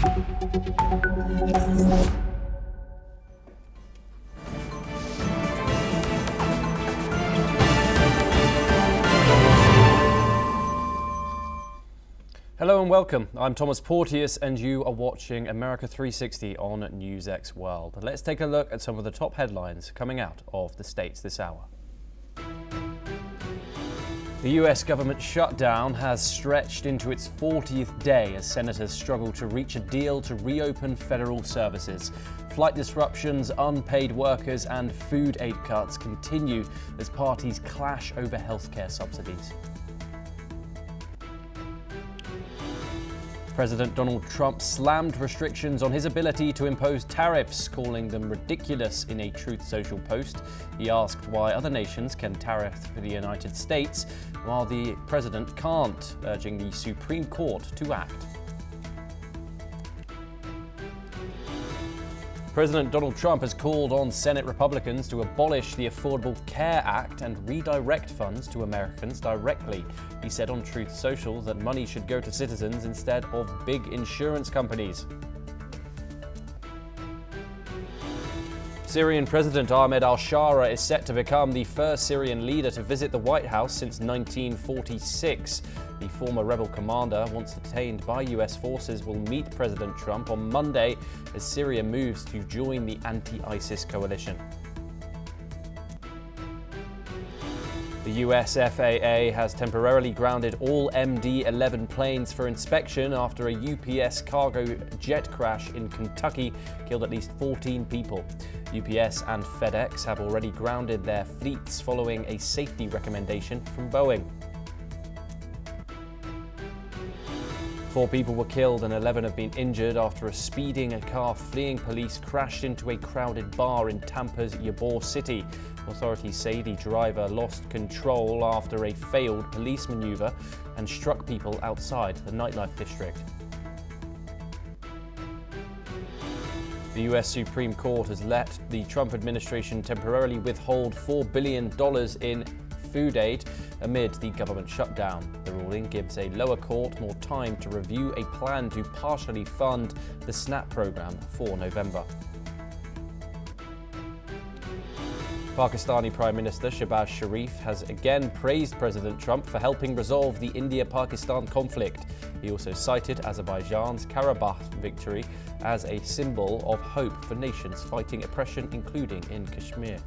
Hello and welcome. I'm Thomas Porteous and you are watching America 360 on NewsX World. Let's take a look at some of the top headlines coming out of the States this hour. The US government shutdown has stretched into its 40th day as senators struggle to reach a deal to reopen federal services. Flight disruptions, unpaid workers and food aid cuts continue as parties clash over healthcare subsidies. President Donald Trump slammed restrictions on his ability to impose tariffs, calling them ridiculous in a Truth Social post. He asked why other nations can tariff for the United States while the president can't, urging the Supreme Court to act. President Donald Trump has called on Senate Republicans to abolish the Affordable Care Act and redirect funds to Americans directly. He said on Truth Social that money should go to citizens instead of big insurance companies. Syrian President Ahmed al-Shara is set to become the first Syrian leader to visit the White House since 1946. The former rebel commander, once detained by US forces, will meet President Trump on Monday as Syria moves to join the anti-ISIS coalition. The US FAA has temporarily grounded all MD-11 planes for inspection after a UPS cargo jet crash in Kentucky killed at least 14 people. UPS and FedEx have already grounded their fleets following a safety recommendation from Boeing. 4 people were killed and 11 have been injured after a speeding car fleeing police crashed into a crowded bar in Tampa's Ybor City. Authorities say the driver lost control after a failed police maneuver and struck people outside the nightlife district. The US Supreme Court has let the Trump administration temporarily withhold $4 billion in food aid amid the government shutdown. The ruling gives a lower court more time to review a plan to partially fund the SNAP program for November. Pakistani Prime Minister Shehbaz Sharif has again praised President Trump for helping resolve the India-Pakistan conflict. He also cited Azerbaijan's Karabakh victory as a symbol of hope for nations fighting oppression, including in Kashmir.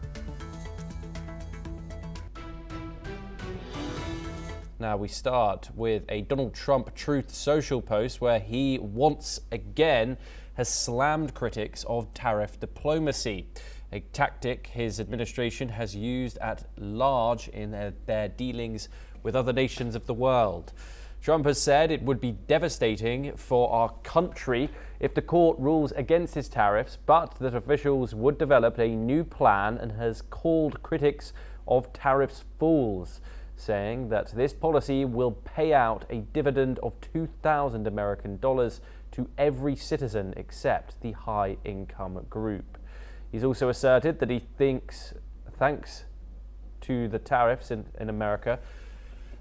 Now we start with a Donald Trump Truth Social post where he once again has slammed critics of tariff diplomacy, a tactic his administration has used at large in their dealings with other nations of the world. Trump has said it would be devastating for our country if the court rules against his tariffs, but that officials would develop a new plan, and has called critics of tariffs fools, saying that this policy will pay out a dividend of $2,000 American dollars to every citizen except the high-income group. He's also asserted that he thinks, thanks to the tariffs in America,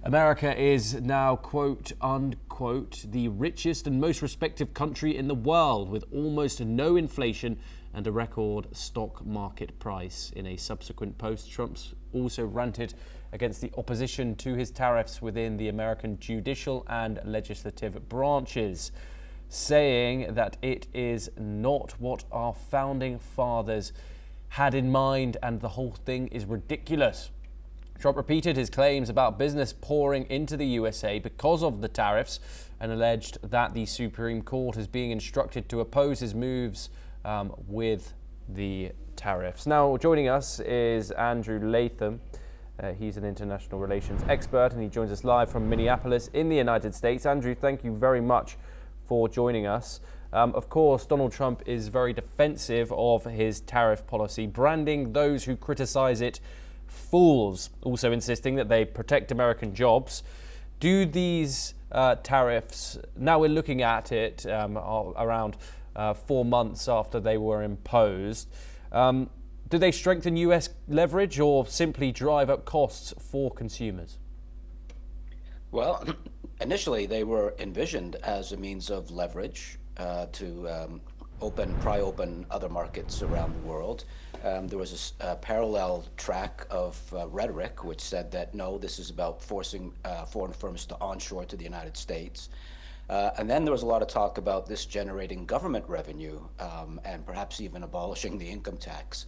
America is now, quote unquote, the richest and most respected country in the world with almost no inflation and a record stock market price. In a subsequent post, Trump's also ranted against the opposition to his tariffs within the American judicial and legislative branches, saying that it is not what our founding fathers had in mind and the whole thing is ridiculous. Trump repeated his claims about business pouring into the USA because of the tariffs and alleged that the Supreme Court is being instructed to oppose his moves with the tariffs. Now, joining us is Andrew Latham. He's an international relations expert and he joins us live from Minneapolis in the United States. Andrew, thank you very much for joining us. Of course, Donald Trump is very defensive of his tariff policy, branding those who criticize it fools, also insisting that they protect American jobs. Do these tariffs, now we're looking at it around 4 months after they were imposed, do they strengthen US leverage or simply drive up costs for consumers? Well, initially they were envisioned as a means of leverage, to pry open other markets around the world. There was a parallel track of rhetoric which said that no, this is about forcing foreign firms to onshore to the United States. And then there was a lot of talk about this generating government revenue and perhaps even abolishing the income tax.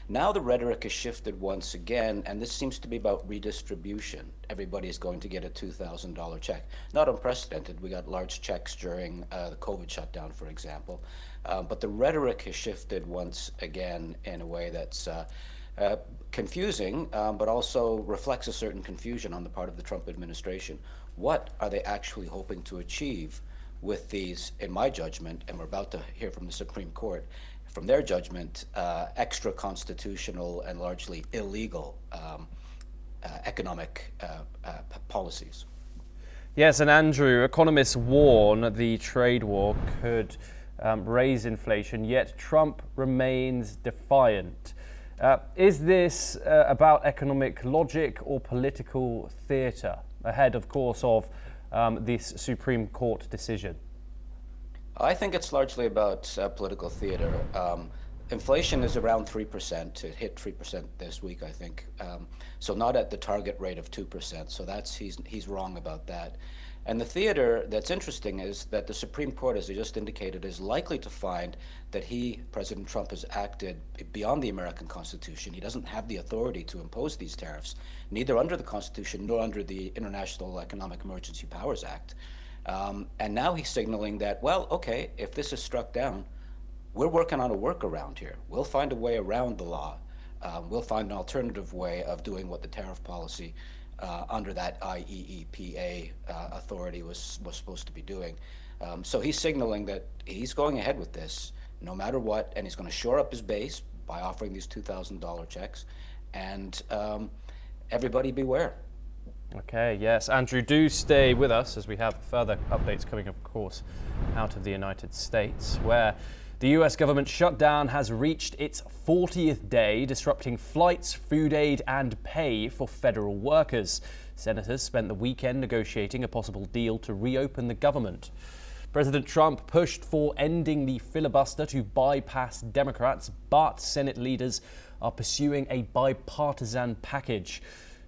Now the rhetoric has shifted once again, and this seems to be about redistribution. Everybody is going to get a $2,000 check. Not unprecedented. We got large checks during the COVID shutdown, for example. But the rhetoric has shifted once again in a way that's confusing, but also reflects a certain confusion on the part of the Trump administration. What are they actually hoping to achieve with these, in my judgment, and we're about to hear from the Supreme Court, from their judgment, extra constitutional and largely illegal economic policies? Yes, and Andrew, economists warn the trade war could raise inflation, yet Trump remains defiant. Is this about economic logic or political theatre, ahead, of course, of this Supreme Court decision? I think it's largely about political theater. Inflation is around 3%. It hit 3% this week, I think. So not at the target rate of 2%. So he's wrong about that. And the theater that's interesting is that the Supreme Court, as I just indicated, is likely to find that President Trump, has acted beyond the American Constitution. He doesn't have the authority to impose these tariffs, neither under the Constitution nor under the International Economic Emergency Powers Act. And now he's signaling that, well, okay, if this is struck down, we're working on a workaround here. We'll find a way around the law. We'll find an alternative way of doing what the tariff policy under that IEEPA authority was supposed to be doing. So he's signaling that he's going ahead with this no matter what, and he's going to shore up his base by offering these $2,000 checks. And everybody beware. Okay, yes. Andrew, do stay with us as we have further updates coming, of course, out of the United States, where the US government shutdown has reached its 40th day, disrupting flights, food aid and pay for federal workers. Senators spent the weekend negotiating a possible deal to reopen the government. President Trump pushed for ending the filibuster to bypass Democrats, but Senate leaders are pursuing a bipartisan package.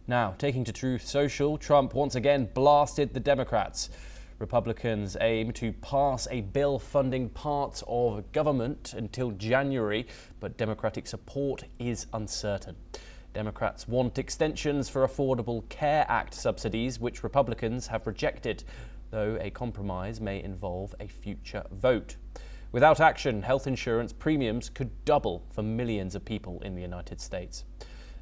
Now, taking to Truth Social, Trump once again blasted the Democrats. Republicans aim to pass a bill funding parts of government until January, but Democratic support is uncertain. Democrats want extensions for Affordable Care Act subsidies, which Republicans have rejected, though a compromise may involve a future vote. Without action, health insurance premiums could double for millions of people in the United States.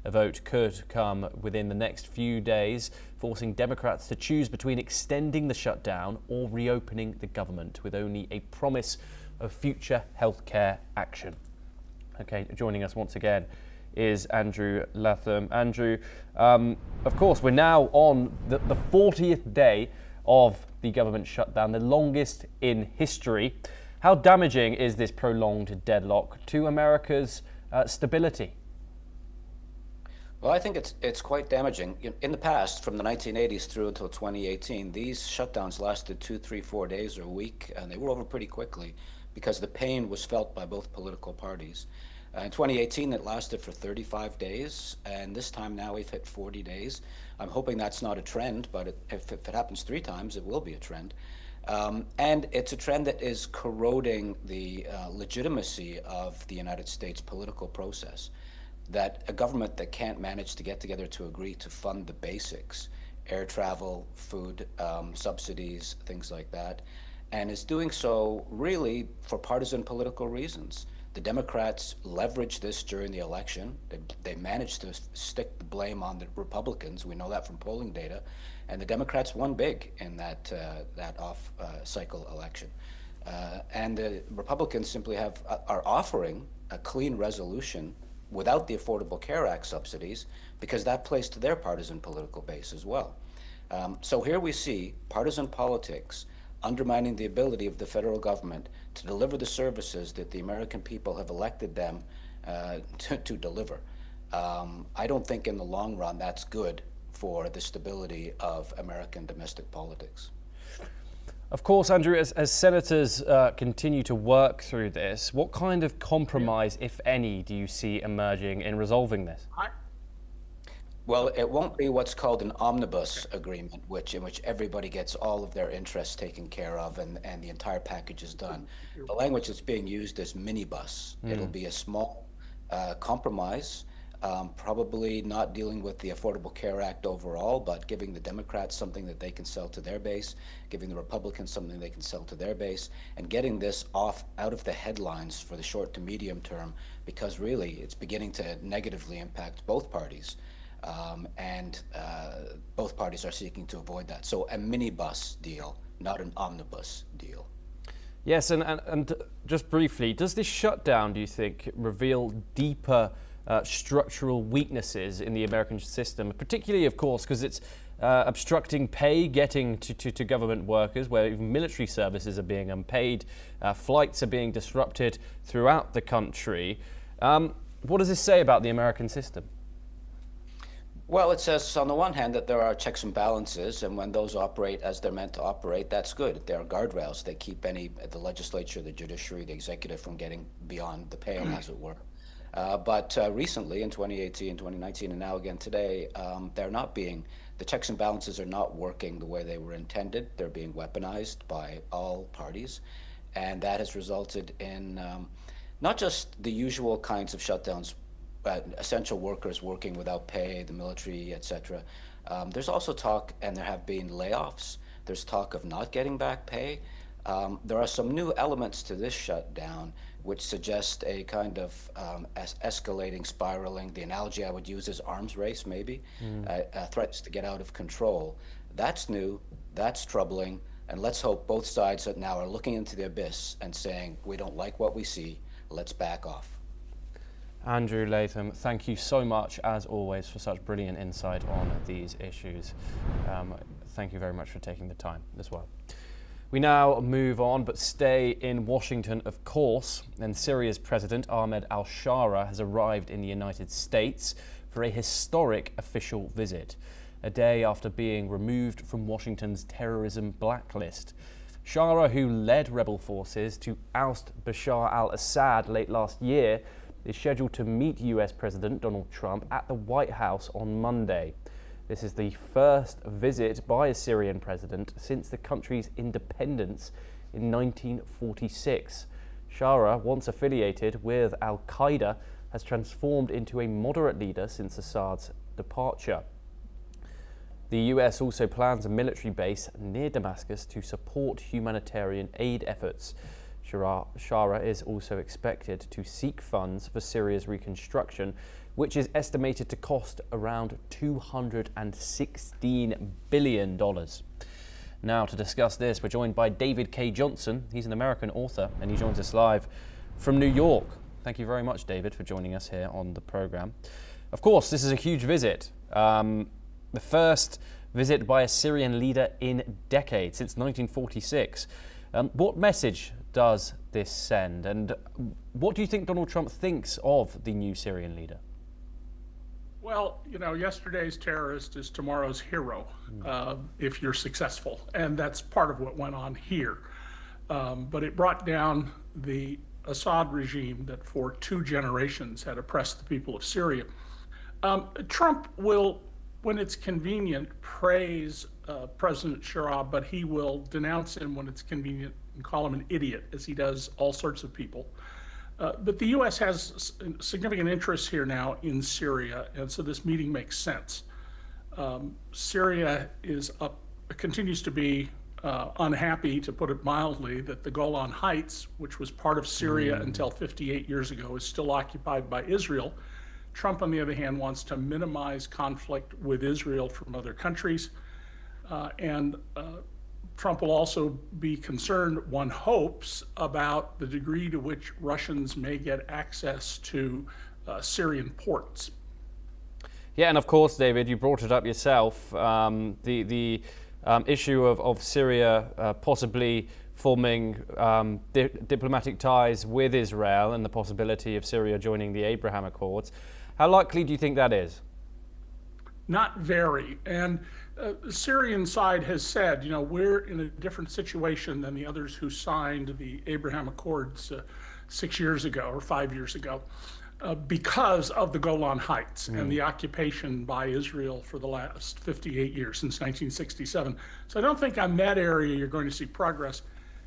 A vote could come within the next few days, forcing Democrats to choose between extending the shutdown or reopening the government, with only a promise of future healthcare action. Okay, joining us once again is Andrew Latham. Andrew, of course, we're now on the 40th day of the government shutdown, the longest in history. How damaging is this prolonged deadlock to America's stability? Well, I think it's quite damaging. In the past, from the 1980s through until 2018, these shutdowns lasted 2, 3, 4 days or a week, and they were over pretty quickly because the pain was felt by both political parties. In 2018, it lasted for 35 days, and this time now we've hit 40 days. I'm hoping that's not a trend, but if it happens 3 times, it will be a trend. And it's a trend that is corroding the legitimacy of the United States political process. That a government that can't manage to get together to agree to fund the basics, air travel, food, subsidies, things like that, and is doing so really for partisan political reasons. The Democrats leveraged this during the election. They managed to stick the blame on the Republicans. We know that from polling data, and the Democrats won big in that off-cycle election. And the Republicans simply are offering a clean resolution without the Affordable Care Act subsidies, because that plays to their partisan political base as well. So here we see partisan politics undermining the ability of the federal government to deliver the services that the American people have elected them to deliver. I don't think in the long run that's good for the stability of American domestic politics. Of course, Andrew, as senators continue to work through this, what kind of compromise, if any, do you see emerging in resolving this? Well, it won't be what's called an omnibus agreement, in which everybody gets all of their interests taken care of and the entire package is done. The language that's being used is minibus. It'll be a small compromise, probably not dealing with the Affordable Care Act overall, but giving the Democrats something that they can sell to their base, giving the Republicans something they can sell to their base, and getting this out of the headlines for the short to medium term, because really it's beginning to negatively impact both parties. Both parties are seeking to avoid that. So a minibus deal, not an omnibus deal. Yes, and just briefly, does this shutdown, do you think, reveal deeper structural weaknesses in the American system, particularly, of course, because it's obstructing pay getting to government workers, where even military services are being unpaid, flights are being disrupted throughout the country. What does this say about the American system? Well, it says on the one hand that there are checks and balances, and when those operate as they're meant to operate, that's good. There are guardrails. They keep the legislature, the judiciary, the executive from getting beyond the pale, as it were. But recently, in 2018, 2019, and now again today, the checks and balances are not working the way they were intended. They're being weaponized by all parties, and that has resulted in not just the usual kinds of shutdowns, essential workers working without pay, the military, etc. There's also talk, and there have been layoffs. There's talk of not getting back pay. There are some new elements to this shutdown which suggest a kind of escalating, spiraling. The analogy I would use is arms race, maybe, threats to get out of control. That's new, that's troubling, and let's hope both sides now are looking into the abyss and saying, we don't like what we see, let's back off. Andrew Latham, thank you so much, as always, for such brilliant insight on these issues. Thank you very much for taking the time as well. We now move on, but stay in Washington, of course, and Syria's President Ahmed al-Shara has arrived in the United States for a historic official visit, a day after being removed from Washington's terrorism blacklist. Shara, who led rebel forces to oust Bashar al-Assad late last year, is scheduled to meet US President Donald Trump at the White House on Monday. This is the first visit by a Syrian president since the country's independence in 1946. Shara, once affiliated with al-Qaeda, has transformed into a moderate leader since Assad's departure. The US also plans a military base near Damascus to support humanitarian aid efforts. Shara is also expected to seek funds for Syria's reconstruction, which is estimated to cost around $216 billion. Now, to discuss this, we're joined by David K. Johnson. He's an American author, and he joins us live from New York. Thank you very much, David, for joining us here on the program. Of course, this is a huge visit. The first visit by a Syrian leader in decades, since 1946. What message does this send? And what do you think Donald Trump thinks of the new Syrian leader? Well, you know, yesterday's terrorist is tomorrow's hero, if you're successful. And that's part of what went on here. But it brought down the Assad regime that for 2 generations had oppressed the people of Syria. Trump will, when it's convenient, praise President Shara, but he will denounce him when it's convenient and call him an idiot, as he does all sorts of people. But the U.S. has significant interests here now in Syria, and so this meeting makes sense. Syria continues to be unhappy, to put it mildly, that the Golan Heights, which was part of Syria until 58 years ago, is still occupied by Israel. Trump, on the other hand, wants to minimize conflict with Israel from other countries. Trump will also be concerned, one hopes, about the degree to which Russians may get access to Syrian ports. Yeah, and of course, David, you brought it up yourself, the issue of Syria possibly forming diplomatic ties with Israel and the possibility of Syria joining the Abraham Accords. How likely do you think that is? Not very. And the Syrian side has said, we're in a different situation than the others who signed the Abraham Accords 6 years ago or 5 years ago because of the Golan Heights and the occupation by Israel for the last 58 years, since 1967. So I don't think on that area you're going to see progress.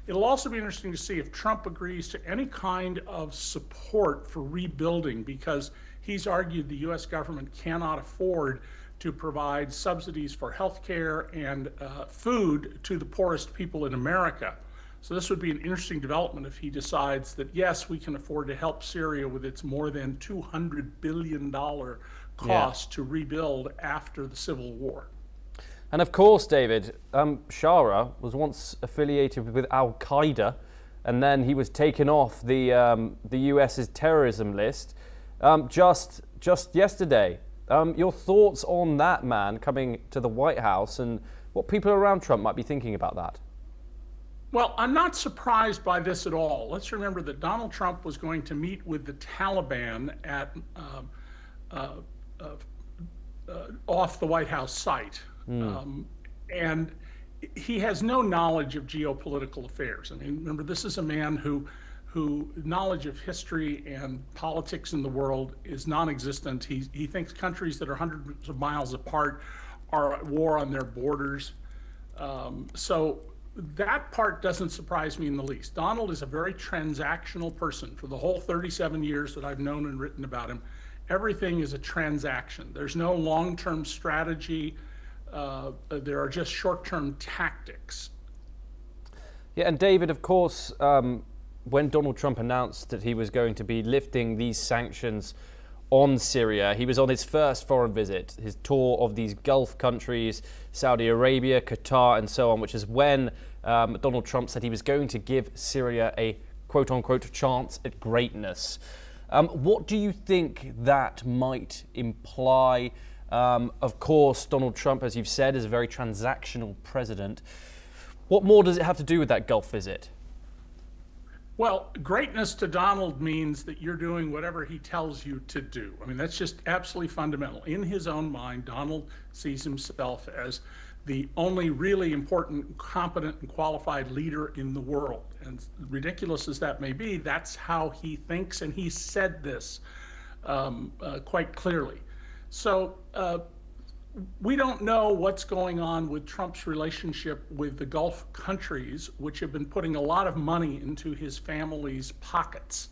It'll also be interesting to see if Trump agrees to any kind of support for rebuilding, because he's argued the U.S. government cannot afford to provide subsidies for health care and food to the poorest people in America. So this would be an interesting development if he decides that, yes, we can afford to help Syria with its more than $200 billion cost to rebuild after the civil war. And of course, David, Shara was once affiliated with Al-Qaeda, and then he was taken off the US's terrorism list just yesterday. Your thoughts on that man coming to the White House and what people around Trump might be thinking about that? Well, I'm not surprised by this at all. Let's remember that Donald Trump was going to meet with the Taliban at off the White House site. And he has no knowledge of geopolitical affairs. I mean, remember, this is a man who knowledge of history and politics in the world is non-existent. He thinks countries that are hundreds of miles apart are at war on their borders. So that part doesn't surprise me in the least. Donald is a very transactional person. For the whole 37 years that I've known and written about him, everything is a transaction. There's no long-term strategy. There are just short-term tactics. Yeah, and David, of course, when Donald Trump announced that he was going to be lifting these sanctions on Syria, he was on his first foreign visit, his tour of these Gulf countries, Saudi Arabia, Qatar, and so on, which is when Donald Trump said he was going to give Syria a quote-unquote chance at greatness. What do you think that might imply? Of course, Donald Trump, as you've said, is a very transactional president. What more does it have to do with that Gulf visit? Well, greatness to Donald means that you're doing whatever he tells you to do. I mean, that's just absolutely fundamental. In his own mind, Donald sees himself as the only really important, competent, and qualified leader in the world. And ridiculous as that may be, that's how he thinks, and he said this quite clearly. So we don't know what's going on with Trump's relationship with the Gulf countries, which have been putting a lot of money into his family's pockets.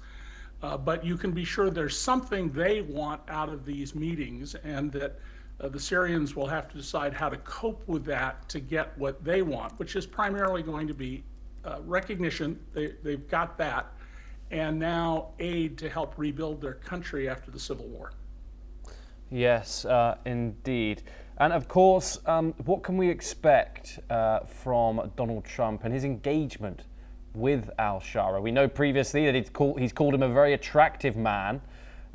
But you can be sure there's something they want out of these meetings, and that the Syrians will have to decide how to cope with that to get what they want, which is primarily going to be recognition. They've got that, and now aid to help rebuild their country after the Civil War. Yes, indeed. And of course, what can we expect from Donald Trump and his engagement with al-Shara? We know previously that he's called him a very attractive man.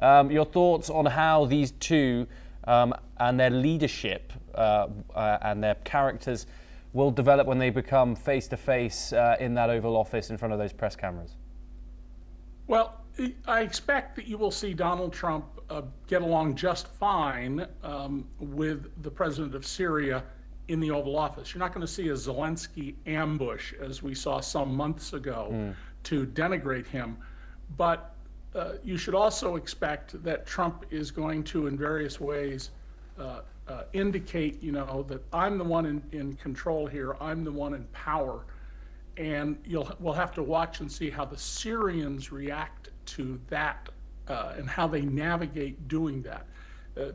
Your thoughts on how these two and their leadership and their characters will develop when they become face-to-face in that Oval Office in front of those press cameras? Well, I expect that you will see Donald Trump get along just fine with the president of Syria in the Oval Office. You're not going to see a Zelensky ambush, as we saw some months ago, to denigrate him. But you should also expect that Trump is going to, in various ways, indicate, that I'm the one in control here, I'm the one in power. And we'll have to watch and see how the Syrians react to that and how they navigate doing that.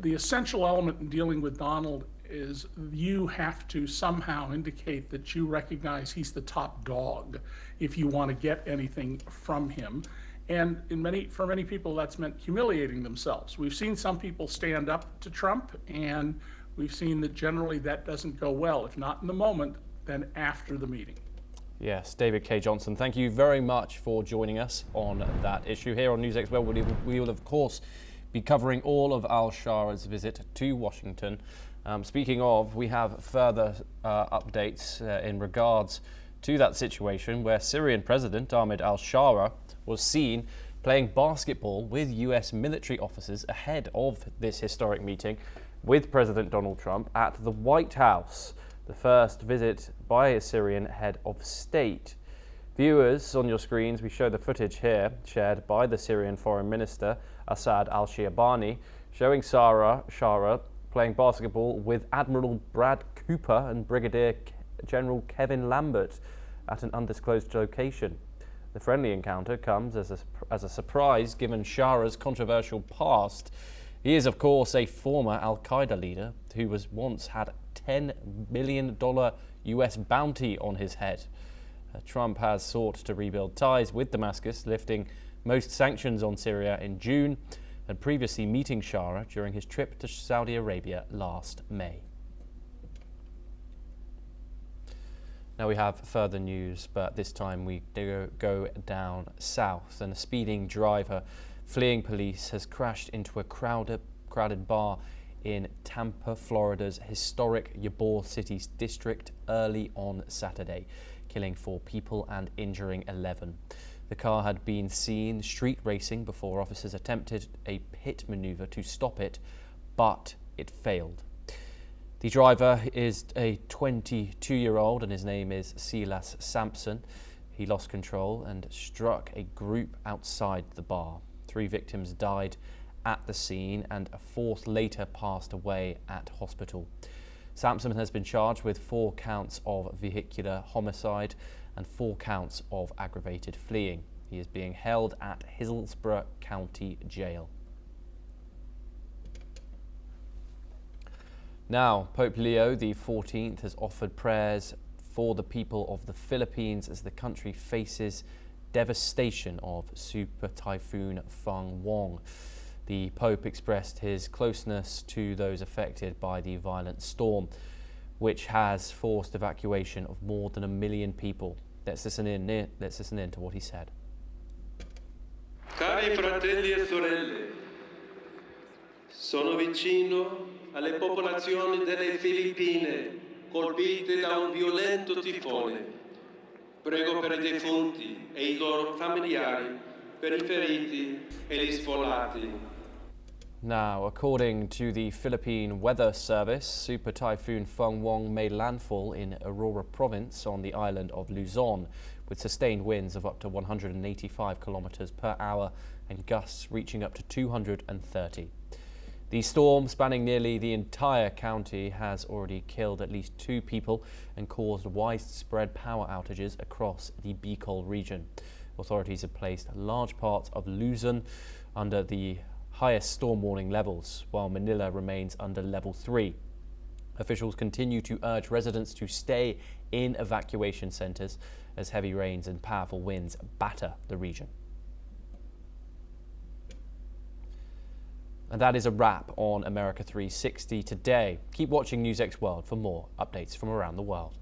The essential element in dealing with Donald is you have to somehow indicate that you recognize he's the top dog if you want to get anything from him. And for many people, that's meant humiliating themselves. We've seen some people stand up to Trump, and we've seen that generally that doesn't go well. If not in the moment, then after the meeting. Yes, David K. Johnson, thank you very much for joining us on that issue. Here on NewsX World, we will of course be covering all of al-Shara's visit to Washington. Speaking of, we have further updates in regards to that situation where Syrian President Ahmed al-Shara was seen playing basketball with US military officers ahead of this historic meeting. with President Donald Trump at the White House, the first visit by a Syrian head of state. Viewers, on your screens, we show the footage here shared by the Syrian Foreign Minister Assad al-Shiabani, showing Shara playing basketball with Admiral Brad Cooper and Brigadier General Kevin Lambert at an undisclosed location. The friendly encounter comes as a surprise given Shara's controversial past. He is, of course, a former al-Qaeda leader who once had a $10 million US bounty on his head. Trump has sought to rebuild ties with Damascus, lifting most sanctions on Syria in June, and previously meeting Shara during his trip to Saudi Arabia last May. Now we have further news, but this time we go down south, and a speeding driver fleeing police has crashed into a crowded bar in Tampa, Florida's historic Ybor City district early on Saturday, killing 4 people and injuring 11. The car had been seen street racing before officers attempted a pit maneuver to stop it, but it failed. The driver is a 22-year-old and his name is Silas Sampson. He lost control and struck a group outside the bar. 3 victims died at the scene and a 4th later passed away at hospital. Sampson has been charged with 4 counts of vehicular homicide and 4 counts of aggravated fleeing. He is being held at Hillsborough County Jail. Now, Pope Leo XIV has offered prayers for the people of the Philippines as the country faces devastation of Super Typhoon Fang. The Pope expressed his closeness to those affected by the violent storm, which has forced evacuation of more than 1 million people. Let's listen in to what he said. Cari fratelli e sorelle, sono vicino alle popolazioni delle Filippine colpite da un violento tifone. Prego per i defunti e i loro familiari, per i feriti e gli sfollati. Now, according to the Philippine Weather Service, Super Typhoon Fang made landfall in Aurora Province on the island of Luzon, with sustained winds of up to 185 kilometers per hour and gusts reaching up to 230. The storm, spanning nearly the entire county, has already killed at least 2 people and caused widespread power outages across the Bicol region. Authorities have placed large parts of Luzon under the highest storm warning levels, while Manila remains under level 3. Officials continue to urge residents to stay in evacuation centers as heavy rains and powerful winds batter the region. And that is a wrap on America 360 today. Keep watching NewsX World for more updates from around the world.